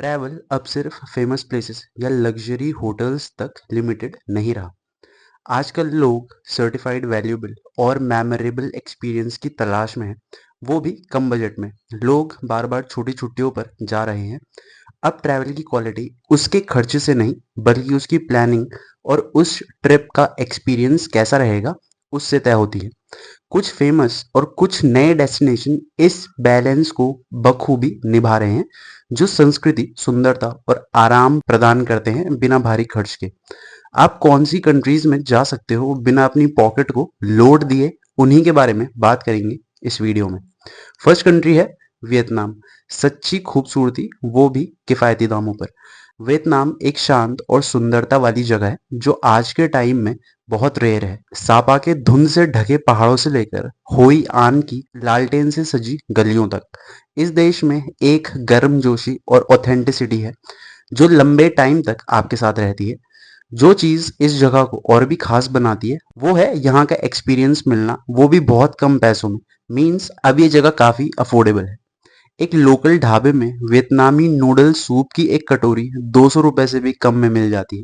Travel अब सिर्फ famous places या लग्जरी होटल्स तक लिमिटेड नहीं रहा। आजकल लोग सर्टिफाइड वैल्यूएबल और मेमोरेबल एक्सपीरियंस की तलाश में हैं, वो भी कम बजट में। लोग बार बार छोटी छुट्टियों पर जा रहे हैं। अब ट्रैवल की क्वालिटी उसके खर्चे से नहीं, बल्कि उसकी प्लानिंग और उस ट्रिप का एक्सपीरियंस कैसा रहेगा उससे तय होती है। कुछ फेमस और कुछ नए डेस्टिनेशन इस बैलेंस को बखूबी निभा रहे हैं, जो संस्कृति, सुंदरता और आराम प्रदान करते हैं बिना भारी खर्च के। आप कौन सी कंट्रीज में जा सकते हो बिना अपनी पॉकेट को लोड दिए, उन्हीं के बारे में बात करेंगे इस वीडियो में। फर्स्ट कंट्री है वियतनाम। सच्ची खूबसूरती, वो भी किफायती दामों पर। वियतनाम एक शांत और सुंदरता वाली जगह है जो आज के टाइम में बहुत रेयर है। सापा के धुंध से ढके पहाड़ों से लेकर होई आन की लालटेन से सजी गलियों तक, इस देश में एक गर्मजोशी और ऑथेंटिसिटी है जो लंबे टाइम तक आपके साथ रहती है। जो चीज इस जगह को और भी खास बनाती है वो है यहाँ का एक्सपीरियंस मिलना, वो भी बहुत कम पैसों में। मीन्स अब ये जगह काफी अफोर्डेबल है। एक लोकल ढाबे में वियतनामी नूडल सूप की एक कटोरी 200 रुपए से भी कम में मिल जाती है।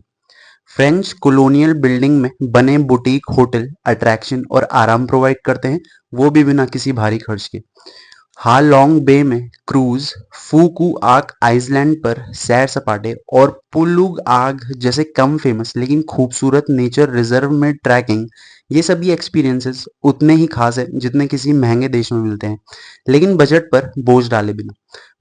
फ्रेंच कॉलोनियल बिल्डिंग में बने बुटीक होटल अट्रैक्शन और आराम प्रोवाइड करते हैं, वो भी बिना किसी भारी खर्च के। हालोंग बे में क्रूज, फूकू आक आइसलैंड पर सैर सपाटे और पुलुग आग जैसे कम फेमस लेकिन खूबसूरत नेचर रिजर्व में ट्रैकिंग, ये सभी एक्सपीरियंसेस उतने ही खास हैं जितने किसी महंगे देश में मिलते हैं, लेकिन बजट पर बोझ डाले बिना।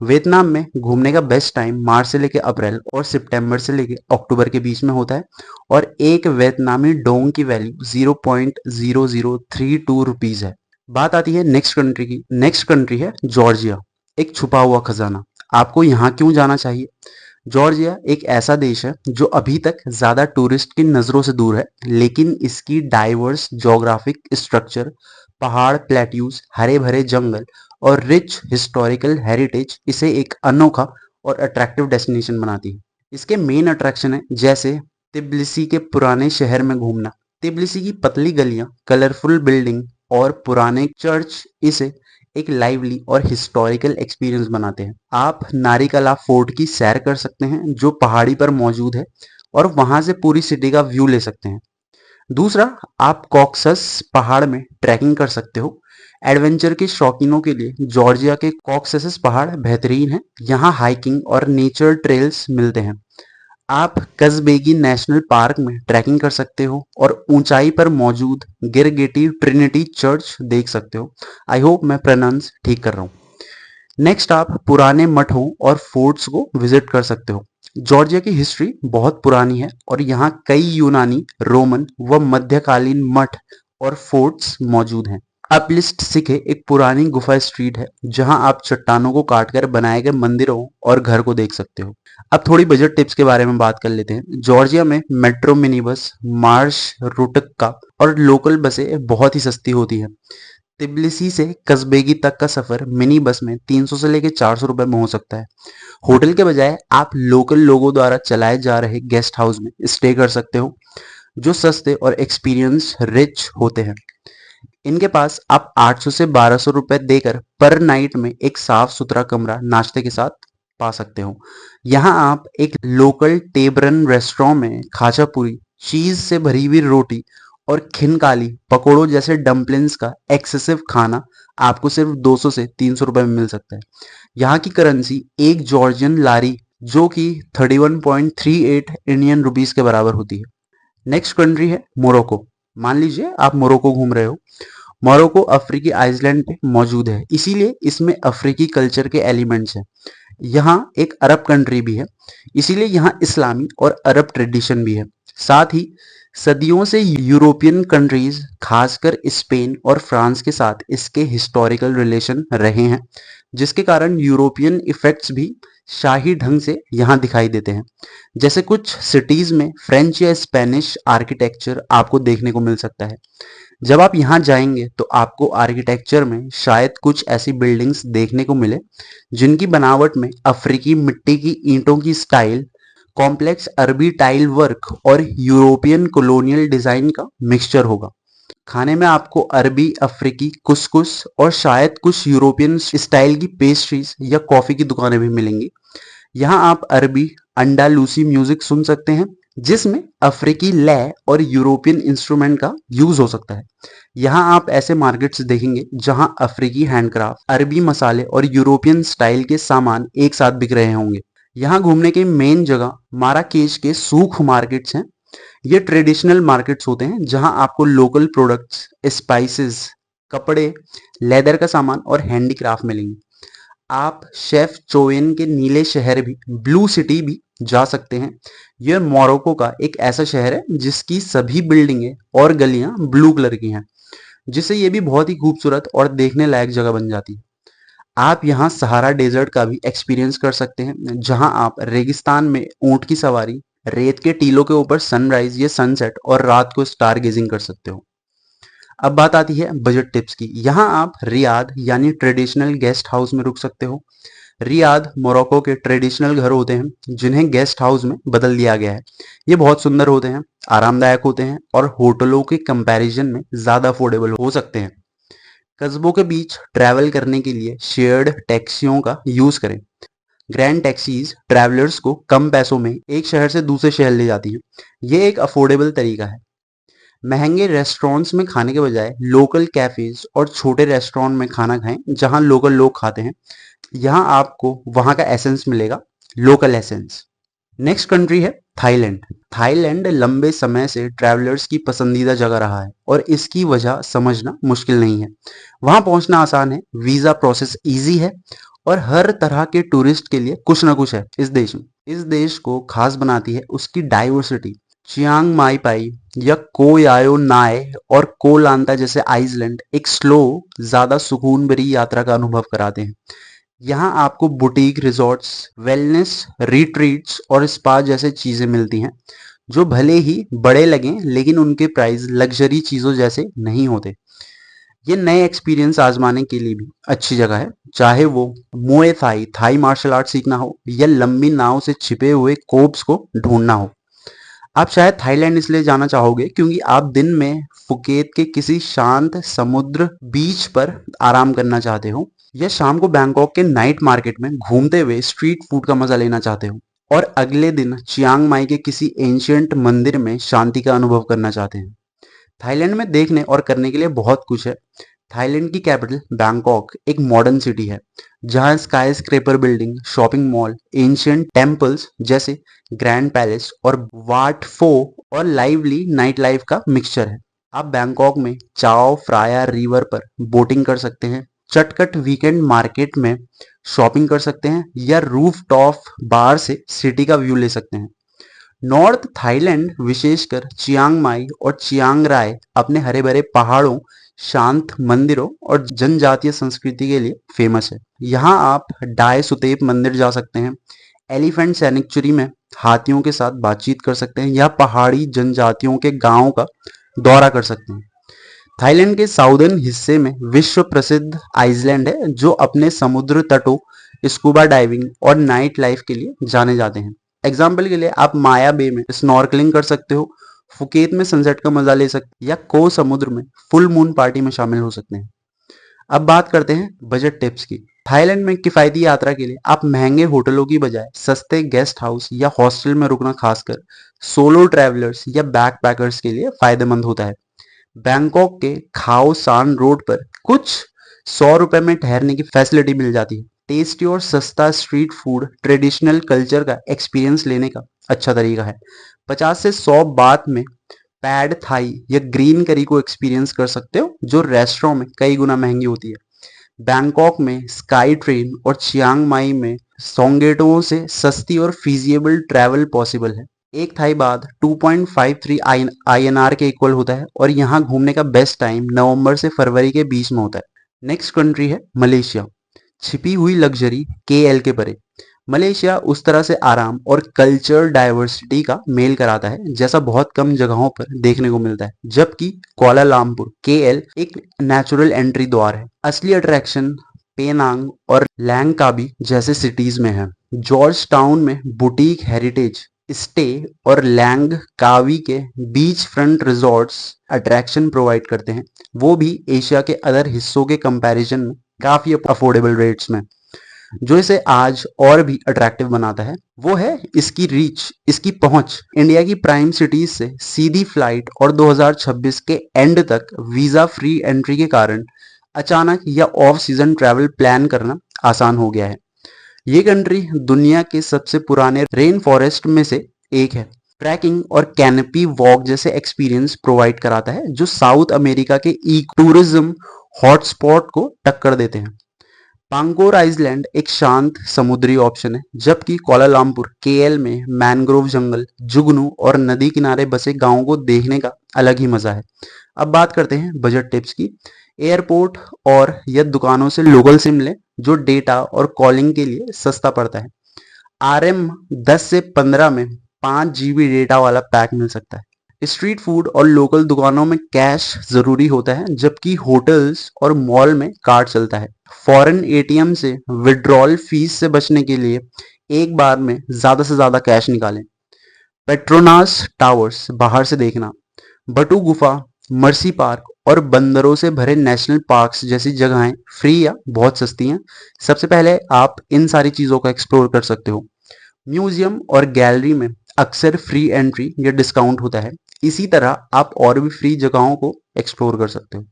वियतनाम में घूमने का बेस्ट टाइम मार्च से लेकर अप्रैल और सितंबर से लेकर अक्टूबर के बीच में होता है, और एक वियतनामी डोंग की वैल्यू 0.0032 रुपीज है। बात आती है नेक्स्ट कंट्री की। नेक्स्ट कंट्री है जॉर्जिया, एक छुपा हुआ खजाना। आपको यहाँ क्यों जाना चाहिए? जॉर्जिया एक ऐसा देश है जो अभी तक ज्यादा टूरिस्ट की नजरों से दूर है, लेकिन इसकी डाइवर्स ज्योग्राफिक स्ट्रक्चर, पहाड़, प्लेट्यूज, हरे भरे जंगल और रिच हिस्टोरिकल हेरिटेज इसे एक अनोखा और अट्रैक्टिव डेस्टिनेशन बनाती है। इसके मेन अट्रैक्शन है जैसे तिब्लिसी के पुराने शहर में घूमना। तिब्लिसी की पतली गलियां, कलरफुल बिल्डिंग और पुराने चर्च इसे एक लाइवली और हिस्टोरिकल एक्सपीरियंस बनाते हैं। आप नारिकला फोर्ट की सैर कर सकते हैं जो पहाड़ी पर मौजूद है, और वहां से पूरी सिटी का व्यू ले सकते हैं। दूसरा, आप कॉक्सस पहाड़ में ट्रैकिंग कर सकते हो। एडवेंचर के शौकीनों के लिए जॉर्जिया के कॉक्सस पहाड़ बेहतरीन है। यहाँ हाइकिंग और नेचर ट्रेल्स मिलते हैं। आप कस्बेगी नेशनल पार्क में ट्रैकिंग कर सकते हो और ऊंचाई पर मौजूद गिरगिटी ट्रिनिटी चर्च देख सकते हो। आई होप मैं प्रोनाउंस ठीक कर रहा हूँ। नेक्स्ट, आप पुराने मठों और फोर्ट्स को विजिट कर सकते हो। जॉर्जिया की हिस्ट्री बहुत पुरानी है और यहाँ कई यूनानी, रोमन व मध्यकालीन मठ और फोर्ट्स मौजूद हैं। अपलिस्ट सिखे एक पुरानी गुफा स्ट्रीट है जहां आप चट्टानों को काटकर बनाए गए मंदिरों और घर को देख सकते हो। अब थोड़ी बजट टिप्स के बारे में बात कर लेते हैं। जॉर्जिया में मेट्रो, मिनी बस, मार्श रूटक्का और लोकल बसें बहुत ही सस्ती होती है। तिब्लिसी से कस्बेगी तक का सफर मिनी बस में 300 से लेकर 400 रुपए में हो सकता है। होटल के बजाय आप लोकल लोगों द्वारा चलाए जा रहे गेस्ट हाउस में स्टे कर सकते हो, जो सस्ते और एक्सपीरियंस रिच होते हैं। इनके पास आप 800 से 1200 रुपए देकर पर नाइट में एक साफ सुथरा कमरा नाश्ते के साथ पा सकते हो। यहाँ आप एक लोकल टेबरन रेस्टोरेंट में खाचा पूरी, चीज से भरी हुई रोटी और खिनकाली पकोड़ों जैसे डम्पलिंग्स का एक्सेसिव खाना आपको सिर्फ 200 से 300 रुपए में मिल सकता है। यहाँ की करेंसी एक जॉर्जियन लारी, जो कि 31.38 इंडियन रुपीस के बराबर होती है। नेक्स्ट कंट्री है मोरक्को। मान लीजिए आप मोरक्को घूम रहे हो। मोरक्को अफ्रीकी आइसलैंड पे मौजूद है, इसीलिए इसमें अफ्रीकी कल्चर के एलिमेंट्स हैं। यहाँ एक अरब कंट्री भी है, इसीलिए यहाँ इस्लामी और अरब ट्रेडिशन भी है। साथ ही सदियों से यूरोपियन कंट्रीज, खासकर स्पेन और फ्रांस के साथ इसके हिस्टोरिकल रिलेशन रहे हैं, जिसके कारण यूरोपियन इफेक्ट्स भी शाही ढंग से यहाँ दिखाई देते हैं। जैसे कुछ सिटीज में फ्रेंच या स्पेनिश आर्किटेक्चर आपको देखने को मिल सकता है। जब आप यहाँ जाएंगे तो आपको आर्किटेक्चर में शायद कुछ ऐसी बिल्डिंग्स देखने को मिले जिनकी बनावट में अफ्रीकी मिट्टी की ईंटों की स्टाइल, कॉम्प्लेक्स अरबी टाइल वर्क और यूरोपियन कॉलोनियल डिजाइन का मिक्सचर होगा। खाने में आपको अरबी, अफ्रीकी कुसकुस और शायद कुछ यूरोपियन स्टाइल की पेस्ट्रीज या कॉफी की दुकानें भी मिलेंगी। यहाँ आप अरबी अंडालूसी म्यूजिक सुन सकते हैं, जिसमें अफ्रीकी लय और यूरोपियन इंस्ट्रूमेंट का यूज हो सकता है। यहाँ आप ऐसे मार्केट्स देखेंगे जहाँ अफ्रीकी हैंडक्राफ्ट, अरबी मसाले और यूरोपियन स्टाइल के सामान एक साथ बिक रहे होंगे। यहाँ घूमने की मेन जगह माराकेश के सूख मार्केट्स हैं। ये ट्रेडिशनल मार्केट्स होते हैं जहाँ आपको लोकल प्रोडक्ट्स, स्पाइसेस, कपड़े, लेदर का सामान और हैंडीक्राफ्ट मिलेंगे। आप शेफ चोयन के नीले शहर भी, ब्लू सिटी भी जा सकते हैं। यह मोरक्को का एक ऐसा शहर है जिसकी सभी बिल्डिंगें और गलियां ब्लू कलर की हैं, जिससे ये भी बहुत ही खूबसूरत और देखने लायक जगह बन जाती है। आप यहाँ सहारा डेजर्ट का भी एक्सपीरियंस कर सकते हैं, जहाँ आप रेगिस्तान में ऊंट की सवारी, रेत के टीलों के ऊपर सनराइज या सनसेट और रात को स्टार गेजिंग कर सकते हो। अब बात आती है बजट टिप्स की। यहाँ आप रियाद यानी ट्रेडिशनल गेस्ट हाउस में रुक सकते हो। रियाद मोरक्को के ट्रेडिशनल घर होते हैं जिन्हें गेस्ट हाउस में बदल दिया गया है। ये बहुत सुंदर होते हैं, आरामदायक होते हैं और होटलों के कंपैरिजन में ज़्यादा अफोर्डेबल हो सकते हैं। कस्बों के बीच ट्रैवल करने के लिए शेयर्ड टैक्सियों का यूज़ करें। ग्रैंड टैक्सीज ट्रैवलर्स को कम पैसों में एक शहर से दूसरे शहर ले जाती हैं। ये एक अफोर्डेबल तरीका है। महंगे रेस्टोरेंट्स में खाने के बजाय लोकल कैफेज और छोटे रेस्टोरेंट में खाना खाएं जहां लोकल लोग खाते हैं। यहाँ आपको वहाँ का एसेंस मिलेगा, लोकल एसेंस। नेक्स्ट कंट्री है थाईलैंड। थाईलैंड लंबे समय से ट्रैवलर्स की पसंदीदा जगह रहा है और इसकी वजह समझना मुश्किल नहीं है। वहाँ पहुँचना आसान है, वीज़ा प्रोसेस इजी है और हर तरह के टूरिस्ट के लिए कुछ ना कुछ है इस देश में। इस देश को खास बनाती है उसकी डाइवर्सिटी। चियांग माई पाई या को यायो नाय और को लांता जैसे आइसलैंड एक स्लो, ज्यादा सुकून भरी यात्रा का अनुभव कराते हैं। यहाँ आपको बुटीक रिजॉर्ट्स, वेलनेस रिट्रीट्स और स्पा जैसे चीजें मिलती हैं, जो भले ही बड़े लगें लेकिन उनके प्राइस लग्जरी चीजों जैसे नहीं होते। ये नए एक्सपीरियंस आजमाने के लिए भी अच्छी जगह है, चाहे वो मुए थाई थाई मार्शल आर्ट सीखना हो या लंबी नाव से छिपे हुए कोब्स को ढूंढना हो। आप शायद थाईलैंड इसलिए जाना चाहोगे क्योंकि आप दिन में फुकेत के किसी शांत समुद्र बीच पर आराम करना चाहते हो या शाम को बैंकॉक के नाइट मार्केट में घूमते हुए स्ट्रीट फूड का मजा लेना चाहते हो और अगले दिन चियांग माई के किसी एंशियंट मंदिर में शांति का अनुभव करना चाहते हैं। थाईलैंड में देखने और करने के लिए बहुत कुछ है। थाईलैंड की कैपिटल बैंकॉक एक मॉडर्न सिटी है जहां sky scraper building, shopping mall, ancient temples जैसे ग्रैंड पैलेस और वाट फो और लाइवली नाइट लाइफ का मिक्सचर है। आप बैंकॉक में चाओ फ्राया रिवर पर बोटिंग कर सकते हैं, चटकट वीकेंड मार्केट में शॉपिंग कर सकते हैं या रूफ टॉप बार से सिटी का व्यू ले सकते हैं। नॉर्थ थाईलैंड विशेषकर चियांग माई और चियांग राय अपने हरे भरे पहाड़ों, शांत मंदिरों और जनजातीय संस्कृति के लिए फेमस है। यहाँ आप डाय सुतेप मंदिर जा सकते हैं, एलिफेंट सैनिक्चुरी में हाथियों के साथ बातचीत कर सकते हैं या पहाड़ी जनजातियों के गांव का दौरा कर सकते हैं। थाईलैंड के साउदर्न हिस्से में विश्व प्रसिद्ध आइसलैंड है जो अपने समुद्र तटों, स्कूबा डाइविंग और नाइट लाइफ के लिए जाने जाते हैं। एग्जाम्पल के लिए आप माया बे में स्नॉर्कलिंग कर सकते हो, फुकेत में सनसेट का मजा ले सकते हैं या को समुद्र में फुल मून पार्टी में शामिल हो सकते हैं। अब बात करते हैं बजट टिप्स की। थाईलैंड में किफायती यात्रा के लिए आप महंगे होटलों की बजाय सस्ते गेस्ट हाउस या हॉस्टल में रुकना खासकर सोलो ट्रैवलर्स या बैकपैकर्स के लिए फायदेमंद होता है। बैंकॉक के खाओ सान रोड पर कुछ 100 रुपए में ठहरने की फैसिलिटी मिल जाती है। टेस्टी और सस्ता स्ट्रीट फूड ट्रेडिशनल कल्चर का एक्सपीरियंस लेने का अच्छा तरीका है। 50 से 100 बात में पैड थाई या ग्रीन करी को एक्सपीरियंस कर सकते हो जो रेस्टोरेंट में कई गुना महंगी होती है। बैंकॉक में स्काई ट्रेन और चियांग माई में सोंगेटो से सस्ती और फीजिएबल ट्रैवल पॉसिबल है। एक थाई बात 2.53 INR के इक्वल होता है और यहाँ घूमने का बेस्ट टाइम नवंबर से फरवरी के बीच में होता है। नेक्स्ट कंट्री है मलेशिया। छिपी हुई लग्जरी KL के परे मलेशिया उस तरह से आराम और कल्चर डाइवर्सिटी का मेल कराता है जैसा बहुत कम जगहों पर देखने को मिलता है, जबकि कुआलालंपुर KL एक नेचुरल एंट्री द्वार है। असली अट्रैक्शन पेनांग और लैंगकाबी जैसे सिटीज में है। जॉर्ज टाउन में बुटीक हेरिटेज स्टे और लैंग कावी के beach front resorts attraction provide करते हैं, वो भी एशिया के अदर हिस्सों के कंपैरिजन में काफी अफोर्डेबल रेट्स में। जो इसे आज और भी अट्रैक्टिव बनाता है वो है इसकी रीच, इसकी पहुंच। इंडिया की प्राइम सिटीज से सीधी फ्लाइट और 2026 के एंड तक वीजा फ्री एंट्री के कारण अचानक या ऑफ सीजन ट्रैवल प्लान करना आसान हो गया है। ये कंट्री दुनिया के सबसे पुराने रेन फॉरेस्ट में से एक है। ट्रैकिंग और कैनपी वॉक जैसे एक्सपीरियंस प्रोवाइड कराता है जो साउथ अमेरिका के ई टूरिज्म हॉटस्पॉट को टक्कर देते हैं। पांगोर आइलैंड एक शांत समुद्री ऑप्शन है, जबकि कोलालमपुर केएल में मैनग्रोव जंगल, जुगनू और नदी किनारे बसे गांवों को देखने का अलग ही मजा है। अब बात करते हैं बजट टिप्स की। एयरपोर्ट और या दुकानों से लोकल सिम लें जो डेटा और कॉलिंग के लिए सस्ता पड़ता है। आरएम 10 से 15 में 5 जीबी डेटा वाला पैक मिल सकता है। स्ट्रीट फूड और लोकल दुकानों में कैश जरूरी होता है, जबकि होटल्स और मॉल में कार्ड चलता है। फॉरेन एटीएम से विड्रॉल फीस से बचने के लिए एक बार में ज्यादा से ज्यादा कैश निकालें। पेट्रोनास टावर्स बाहर से देखना। बटू गुफा, मर्सी पार्क और बंदरों से भरे नेशनल पार्क्स जैसी जगहें फ्री या बहुत सस्ती हैं। सबसे पहले आप इन सारी चीज़ों का एक्सप्लोर कर सकते हो। म्यूजियम और गैलरी में अक्सर फ्री एंट्री या डिस्काउंट होता है। इसी तरह आप और भी फ्री जगहों को एक्सप्लोर कर सकते हो।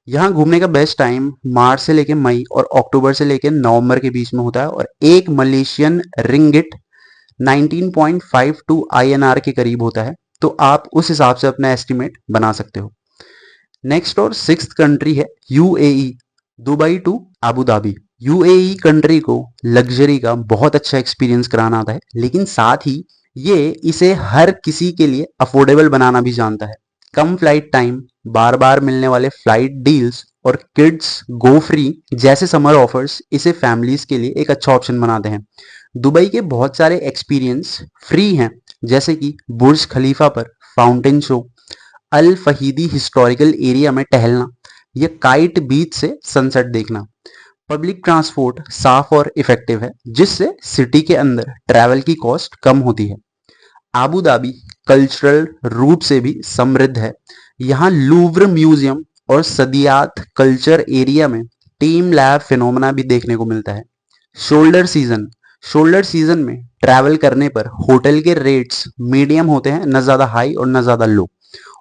यहाँ घूमने का बेस्ट टाइम मार्च से लेकर मई और अक्टूबर से लेकर नवंबर के बीच में होता है और एक मलेशियन रिंगिट 19.52 INR के करीब होता है, तो आप उस हिसाब से अपना एस्टिमेट बना सकते हो। नेक्स्ट और सिक्स्थ कंट्री है UAE, Dubai to Abu Dhabi. UAE country को लग्जरी का बहुत अच्छा एक्सपीरियंस कराना आता है, लेकिन साथ ही ये इसे हर किसी के लिए अफोर्डेबल बनाना भी जानता है। कम फ्लाइट टाइम, बार बार मिलने वाले फ्लाइट डील्स और किड्स गो फ्री जैसे समर ऑफर्स इसे फैमिलीज के लिए एक अच्छा ऑप्शन बनाते हैं। दुबई के बहुत सारे एक्सपीरियंस फ्री हैं, जैसे कि बुर्ज खलीफा पर फाउंटेन शो, अल फहीदी हिस्टोरिकल एरिया में टहलना या काइट बीच से सनसेट देखना। पब्लिक ट्रांसपोर्ट साफ और इफेक्टिव है, जिससे सिटी के अंदर ट्रैवल की कॉस्ट कम होती है। आबू धाबी कल्चरल रूप से भी समृद्ध है। यहाँ लूव्र म्यूजियम और सदियात कल्चर एरिया में टीम लैब फिनोमेना भी देखने को मिलता है। शोल्डर सीजन, शोल्डर सीजन में ट्रैवल करने पर होटल के रेट्स मीडियम होते हैं, न ज्यादा हाई और न ज्यादा लो,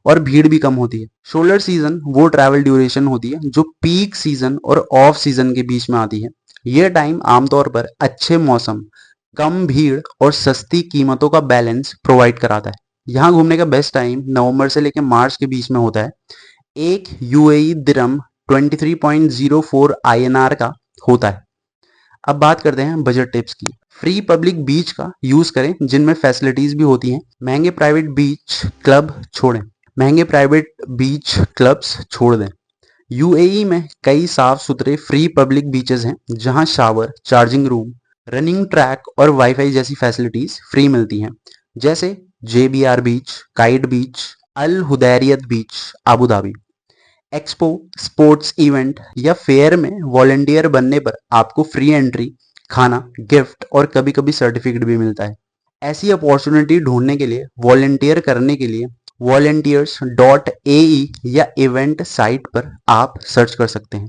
और भीड़ भी कम होती है। शोल्डर सीजन वो ट्रैवल ड्यूरेशन होती है जो पीक सीजन और ऑफ सीजन के बीच में आती है। यह टाइम आमतौर पर अच्छे मौसम, कम भीड़ और सस्ती कीमतों का बैलेंस प्रोवाइड कराता है। यहाँ घूमने का बेस्ट टाइम नवंबर से लेकर मार्च के बीच में होता है। एक यूएई दिरहम 23.04 INR का होता है। अब बात करते हैं बजट टिप्स की। फ्री पब्लिक बीच का यूज करें जिनमें फैसिलिटीज भी होती हैं। महंगे प्राइवेट बीच क्लब छोड़ें, महंगे प्राइवेट बीच क्लब्स छोड़ दें। यूएई में कई साफ सुथरे फ्री पब्लिक बीचेस हैं जहां shower, charging room, running track और वाईफाई जैसी फैसिलिटीज फ्री मिलती हैं, जैसे JBR beach, kite beach, Al Hudairiyat beach, Abu Dhabi. Expo, sports event या फेयर में वॉलंटियर बनने पर आपको फ्री एंट्री, खाना, गिफ्ट और कभी कभी सर्टिफिकेट भी मिलता है। ऐसी अपॉर्चुनिटी ढूंढने के लिए, वॉलंटियर करने के लिए volunteers.ae या इवेंट साइट पर आप सर्च कर सकते हैं।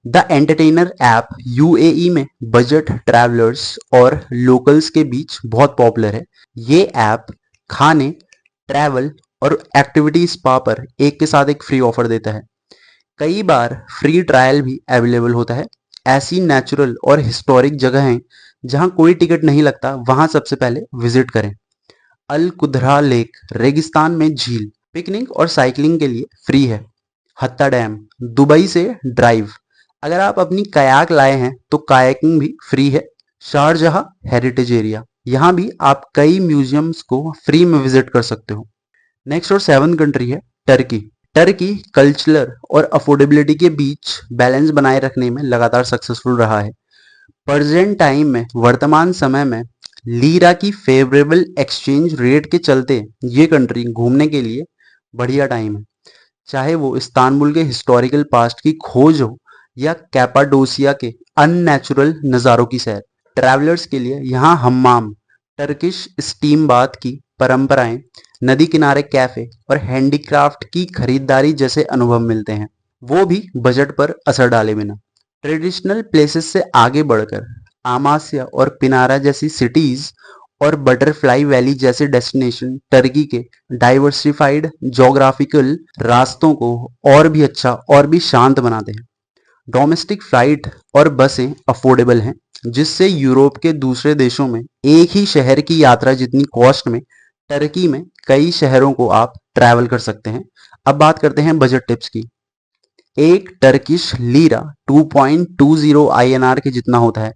द एंटरटेनर ऐप यूएई में बजट ट्रैवलर्स और लोकल्स के बीच बहुत पॉपुलर है। ये ऐप खाने, ट्रैवल और एक्टिविटी स्पा पर एक के साथ एक फ्री ऑफर देता है। कई बार फ्री ट्रायल भी अवेलेबल होता है। ऐसी नेचुरल और हिस्टोरिक जगह हैं जहां कोई टिकट नहीं लगता, वहां सबसे पहले विजिट करें। अल कुद्रा लेक, रेगिस्तान में झील, पिकनिक और साइकिलिंग के लिए फ्री है। हत्ता डैम, दुबई से ड्राइव, अगर आप अपनी कयाक लाए हैं तो कायाकिंग भी फ्री है। शारजाह हेरिटेज एरिया, यहाँ भी आप कई म्यूजियम्स को फ्री में विजिट कर सकते हो। नेक्स्ट और सेवन कंट्री है टर्की। टर्की कल्चरल और अफोर्डेबिलिटी के बीच बैलेंस बनाए रखने में लगातार सक्सेसफुल रहा है। प्रेजेंट टाइम में, वर्तमान समय में लीरा की फेवरेबल एक्सचेंज रेट के चलते ये कंट्री घूमने के लिए बढ़िया टाइम है। चाहे वो इस्तांबुल के हिस्टोरिकल पास्ट की खोज हो या कैपाडोसिया के अननेचुरल नज़ारों की सैर। ट्रैवलर्स के लिए यहाँ हम्माम, टर्किश स्टीम बाथ की परंपराएं, नदी किनारे कैफे और हैंडीक्राफ्ट की खरीदारी जैसे अनुभव मिलते हैं, वो भी बजट पर असर डाले बिना। ट्रेडिशनल प्लेसेस से आगे बढ़कर आमासिया और पिनारा जैसी सिटीज और बटरफ्लाई वैली जैसे डेस्टिनेशन टर्की के डाइवर्सिफाइड ज्योग्राफिकल रास्तों को और भी अच्छा और भी शांत बनाते हैं। डोमेस्टिक फ्लाइट और बसें अफोर्डेबल हैं, जिससे यूरोप के दूसरे देशों में एक ही शहर की यात्रा जितनी कॉस्ट में टर्की में कई शहरों को आप ट्रैवल कर सकते हैं। अब बात करते हैं बजट टिप्स की। एक टर्किश लीरा 2.20 INR के जितना होता है।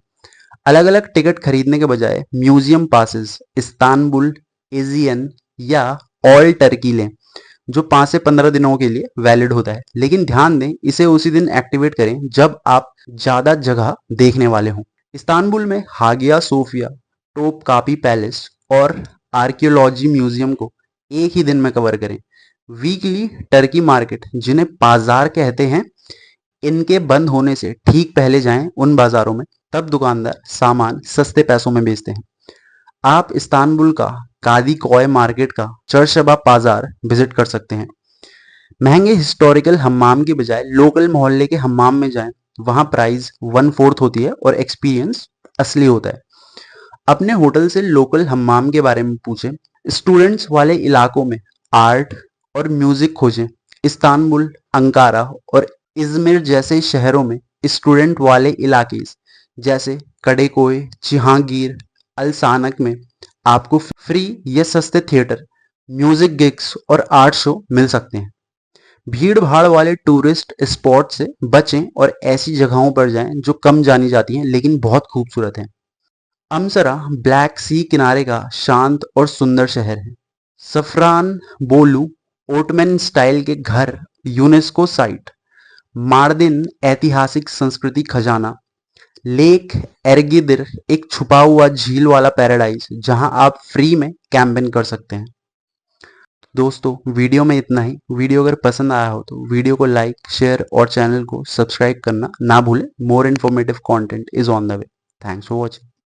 अलग अलग टिकट खरीदने के बजाय म्यूजियम पासेस इस्तांबुल, एजियन या ऑल टर्की लें, जो 5 से 15 दिनों के लिए वैलिड होता है। लेकिन ध्यान दें, इसे उसी दिन एक्टिवेट करें जब आप ज़्यादा जगह देखने वाले हों। इस्तांबुल में हागिया सोफिया, टोपकापी पैलेस और आर्कियोलॉजी म्यूजियम को एक ही दिन में कवर करें। वीकली टर्की मार्केट, जिन्हें बाजार कहते हैं, इनके बंद होने से ठीक पहले जाएं उन बाजारों में, तब दुकानदार सामान सस्ते पैसों में बेचते हैं। आप इस्तांबुल का कादी कोय मार्केट का चर्शबा बाजार विजिट कर सकते हैं। महंगे हिस्टोरिकल हम्माम की बजाय लोकल मोहल्ले के हम्माम में जाएं, वहां प्राइस 1/4 होती है और एक्सपीरियंस असली होता है। अपने होटल से लोकल हम्माम के बारे में पूछें। स्टूडेंट्स वाले इलाकों में आर्ट और म्यूजिक खोजें। इस्तांबुल, अंकारा और इजमिर जैसे शहरों में स्टूडेंट वाले इलाके जैसे कड़ेकोय, जहांगीर, अलसानक में आपको फ्री या सस्ते थिएटर, म्यूजिक गिग्स और आर्ट शो मिल सकते हैं। भीड़ भाड़ वाले टूरिस्ट स्पॉट से बचें और ऐसी जगहों पर जाएं जो कम जानी जाती हैं लेकिन बहुत खूबसूरत हैं। अमसरा ब्लैक सी किनारे का शांत और सुंदर शहर है। सफरान बोलू ओटमैन स्टाइल के घर, यूनेस्को साइट। मार्दिन ऐतिहासिक संस्कृति खजाना। लेक एरगिदिर एक छुपा हुआ झील वाला पैराडाइज जहां आप फ्री में कैंपिंग कर सकते हैं। दोस्तों, वीडियो में इतना ही। वीडियो अगर पसंद आया हो तो वीडियो को लाइक, शेयर और चैनल को सब्सक्राइब करना ना भूलें। More informative content is on the way. Thanks for watching.